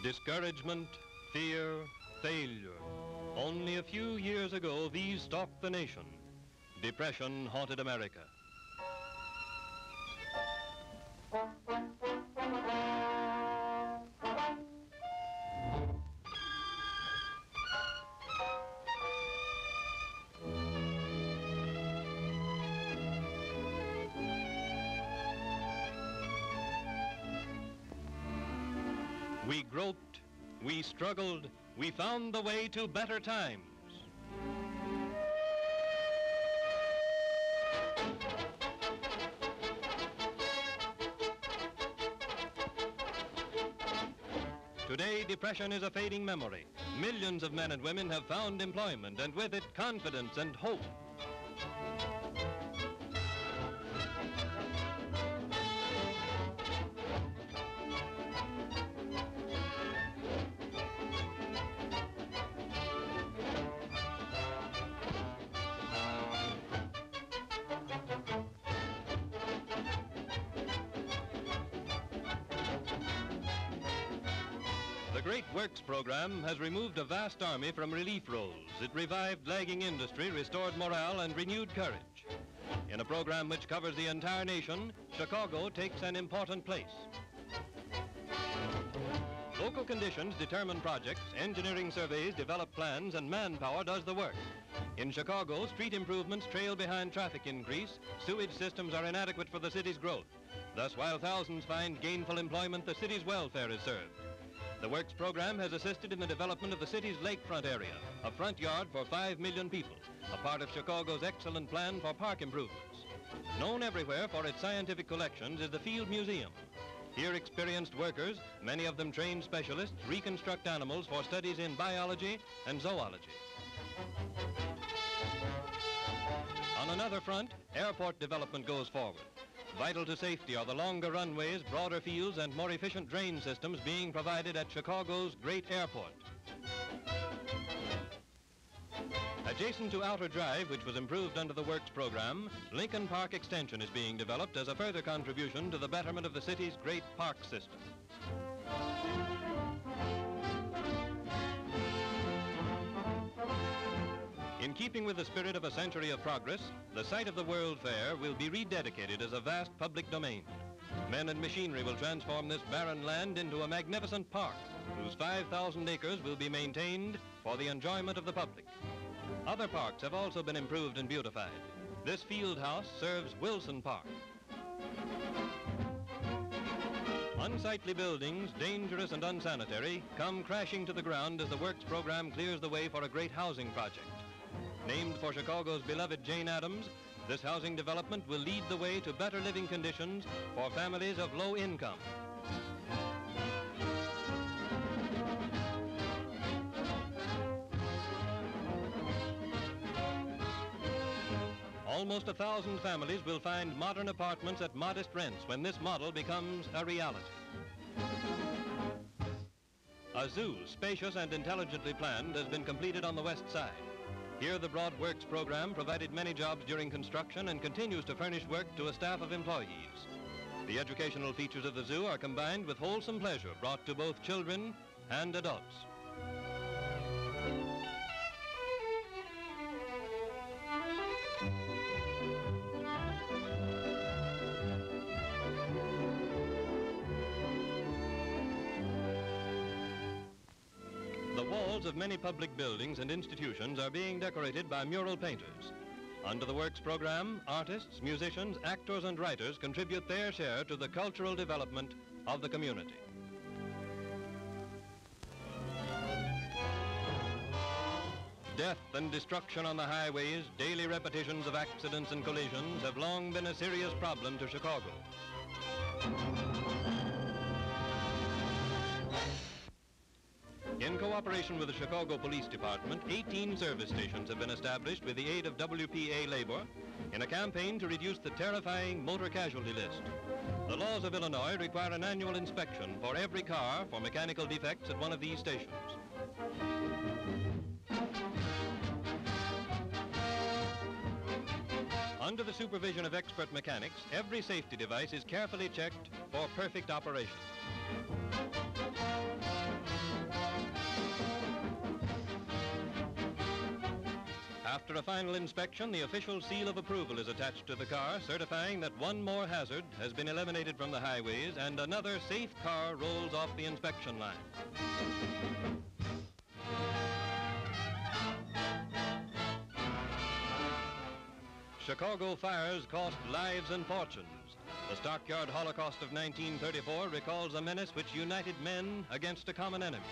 Discouragement, fear, failure. Only a few years ago, these stalked the nation. Depression haunted America. We groped, we struggled, we found the way to better times. Today, depression is a fading memory. Millions of men and women have found employment, and with it, confidence and hope. The Great Works program has removed a vast army from relief roles. It revived lagging industry, restored morale, and renewed courage. In a program which covers the entire nation, Chicago takes an important place. Local conditions determine projects, engineering surveys develop plans, and manpower does the work. In Chicago, street improvements trail behind traffic increase, sewage systems are inadequate for the city's growth. Thus, while thousands find gainful employment, the city's welfare is served. The Works program has assisted in the development of the city's lakefront area, a front yard for 5 million people, a part of Chicago's excellent plan for park improvements. Known everywhere for its scientific collections is the Field Museum. Here experienced workers, many of them trained specialists, reconstruct animals for studies in biology and zoology. On another front, airport development goes forward. Vital to safety are the longer runways, broader fields, and more efficient drain systems being provided at Chicago's great airport. Adjacent to Outer Drive, which was improved under the Works program, Lincoln Park Extension is being developed as a further contribution to the betterment of the city's great park system. In keeping with the spirit of a century of progress, the site of the World Fair will be rededicated as a vast public domain. Men and machinery will transform this barren land into a magnificent park, whose 5,000 acres will be maintained for the enjoyment of the public. Other parks have also been improved and beautified. This field house serves Wilson Park. Unsightly buildings, dangerous and unsanitary, come crashing to the ground as the Works program clears the way for a great housing project. Named for Chicago's beloved Jane Addams, this housing development will lead the way to better living conditions for families of low income. Almost 1,000 families will find modern apartments at modest rents when this model becomes a reality. A zoo, spacious and intelligently planned, has been completed on the west side. Here, the Broad Works program provided many jobs during construction and continues to furnish work to a staff of employees. The educational features of the zoo are combined with wholesome pleasure brought to both children and adults. The walls of many public buildings and institutions are being decorated by mural painters. Under the Works program, artists, musicians, actors, and writers contribute their share to the cultural development of the community. Death and destruction on the highways, daily repetitions of accidents and collisions have long been a serious problem to Chicago. In cooperation with the Chicago Police Department, 18 service stations have been established with the aid of WPA labor in a campaign to reduce the terrifying motor casualty list. The laws of Illinois require an annual inspection for every car for mechanical defects at one of these stations. Under the supervision of expert mechanics, every safety device is carefully checked for perfect operation. After a final inspection, the official seal of approval is attached to the car, certifying that one more hazard has been eliminated from the highways and another safe car rolls off the inspection line. Chicago fires cost lives and fortunes. The Stockyard Holocaust of 1934 recalls a menace which united men against a common enemy.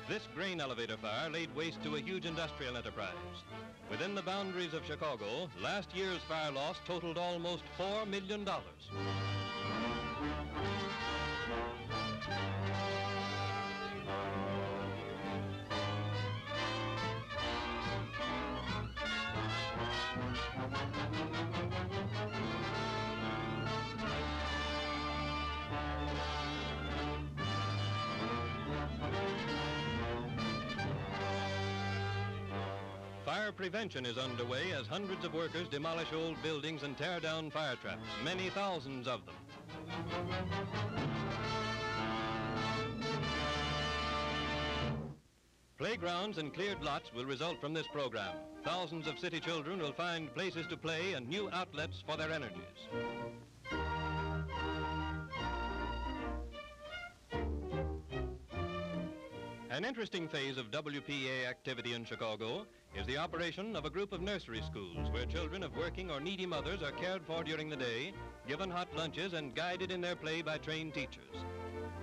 This grain elevator fire laid waste to a huge industrial enterprise. Within the boundaries of Chicago, last year's fire loss totaled almost $4 million. Fire prevention is underway as hundreds of workers demolish old buildings and tear down fire traps, many thousands of them. Playgrounds and cleared lots will result from this program. Thousands of city children will find places to play and new outlets for their energies. An interesting phase of WPA activity in Chicago is the operation of a group of nursery schools where children of working or needy mothers are cared for during the day, given hot lunches, and guided in their play by trained teachers.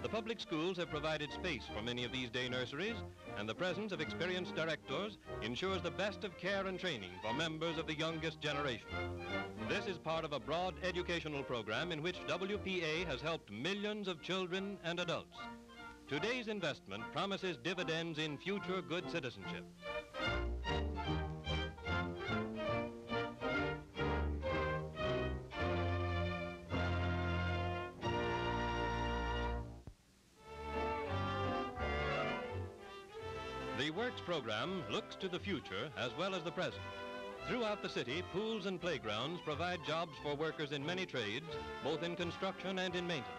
The public schools have provided space for many of these day nurseries, and the presence of experienced directors ensures the best of care and training for members of the youngest generation. This is part of a broad educational program in which WPA has helped millions of children and adults. Today's investment promises dividends in future good citizenship. The Works program looks to the future as well as the present. Throughout the city, pools and playgrounds provide jobs for workers in many trades, both in construction and in maintenance.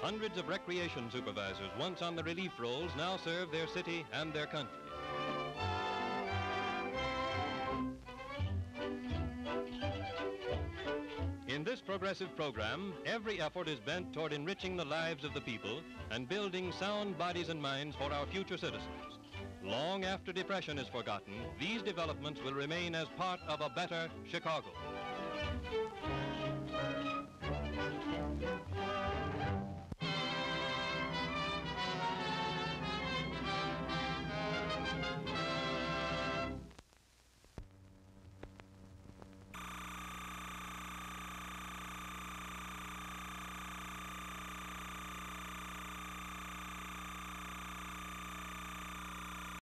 Hundreds of recreation supervisors, once on the relief rolls, now serve their city and their country. In this progressive program, every effort is bent toward enriching the lives of the people and building sound bodies and minds for our future citizens. Long after depression is forgotten, these developments will remain as part of a better Chicago.